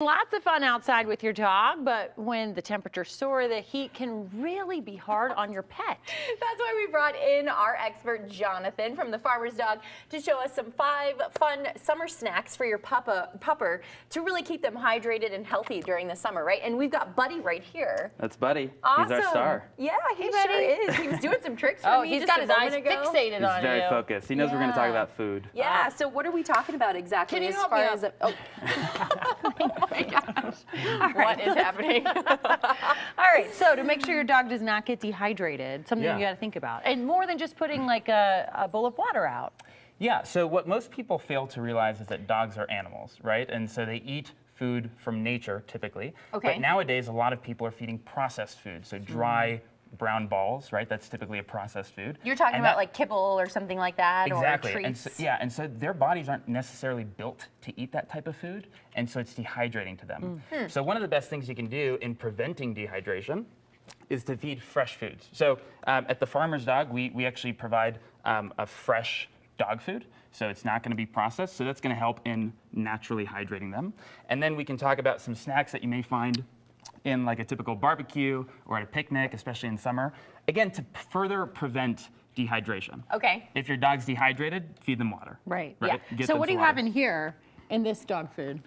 Lots of fun outside with your dog, but when the temperature's soar, the heat can really be hard on your pet. That's why we brought in our expert, Jonathan, from the Farmer's Dog to show us some 5 fun summer snacks for your pupper to really keep them hydrated and healthy during the summer, right? And we've got Buddy right here. That's Buddy. Awesome. He's our star. Yeah, he sure is. He was doing some tricks for me he's just got a his eyes moment ago. fixated on He's very you. focused. He knows we're going to talk about food. Yeah, so what are we talking about exactly Can you as help far me as... out? Oh my gosh. What is happening? All right, so to make sure your dog does not get dehydrated, something you got to think about. And more than just putting like a bowl of water out. Yeah, so what most people fail to realize is that dogs are animals, right? And so they eat food from nature, typically. Okay. But nowadays, a lot of people are feeding processed food, so dry brown balls, right? That's typically a processed food. You're talking about like kibble or something like that, exactly. or And treats? so, and so their bodies aren't necessarily built to eat that type of food, and so it's dehydrating to them. So one of the best things you can do in preventing dehydration is to feed fresh foods. So at the Farmer's Dog, we actually provide a fresh dog food, so it's not going to be processed, so that's going to help in naturally hydrating them. And then we can talk about some snacks that you may find in like a typical barbecue or at a picnic, especially in summer, again, to further prevent dehydration. Okay. If your dog's dehydrated, feed them water. Right. Right? Yeah. Get So them what do some you have water. in here in this dog food?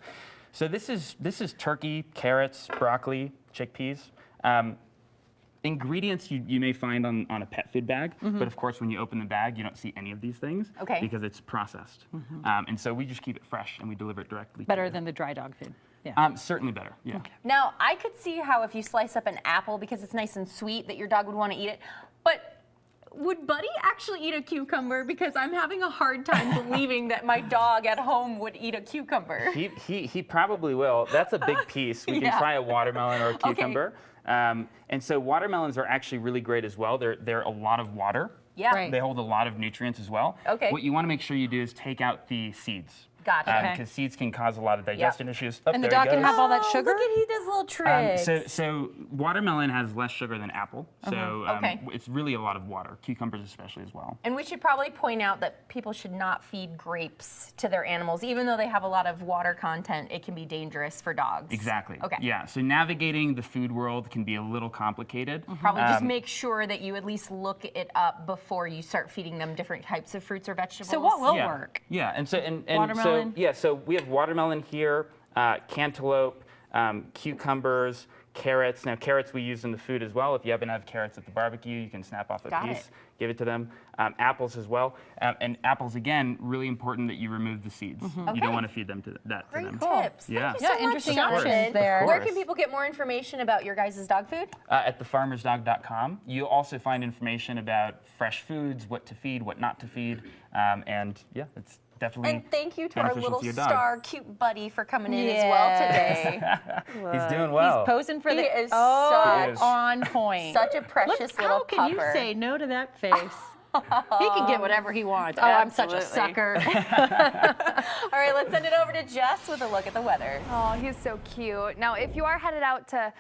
So this is turkey, carrots, broccoli, chickpeas. Ingredients you may find on a pet food bag, but of course when you open the bag, you don't see any of these things because it's processed. And so we just keep it fresh and we deliver it directly. Better to you. than the dry dog food. Yeah. Certainly better, yeah. Okay. Now, I could see how if you slice up an apple because it's nice and sweet that your dog would want to eat it, but would Buddy actually eat a cucumber? Because I'm having a hard time believing that my dog at home would eat a cucumber. He probably will. That's a big piece. We can try a watermelon or a cucumber. And so watermelons are actually really great as well. They're a lot of water. Yeah. Right. They hold a lot of nutrients as well. Okay. What you want to make sure you do is take out the seeds. Gotcha. Because seeds can cause a lot of digestion issues. Oh, And the there he dog can goes. have all that sugar? Look at, he does little tricks. So watermelon has less sugar than apple, so Okay. it's really a lot of water. Cucumbers especially as well. And we should probably point out that people should not feed grapes to their animals. Even though they have a lot of water content, it can be dangerous for dogs. Exactly. Okay. Yeah. So navigating the food world can be a little complicated. Probably just make sure that you at least look it up before you start feeding them different types of fruits or vegetables. So what will Yeah. work? Yeah, and so Watermelon? so we have watermelon here, cantaloupe, cucumbers, carrots. Now carrots we use in the food as well. If you happen to have carrots at the barbecue, you can snap off a Got piece, it. give it to them. Apples as well, and apples again, really important that you remove the seeds. You don't want to feed them to them. Great to them. tips. Yeah. Thank you so Yeah, interesting much, options Jonathan. there. Of Where course. can people get more information about your guys' dog food? At thefarmersdog.com. You'll also find information about fresh foods, what to feed, what not to feed, and yeah, it's definitely And thank you to our beneficial little to your dog. star cute Buddy for coming in as well today. He's doing well. He's posing for He the is oh, such- on point. Such a precious Look, little how can you pupper. say no to that face? He can get whatever he wants. Oh, I'm such a Absolutely. sucker. All right, let's send it over to Jess with a look at the weather. Oh, he's so cute. Now, if you are headed out to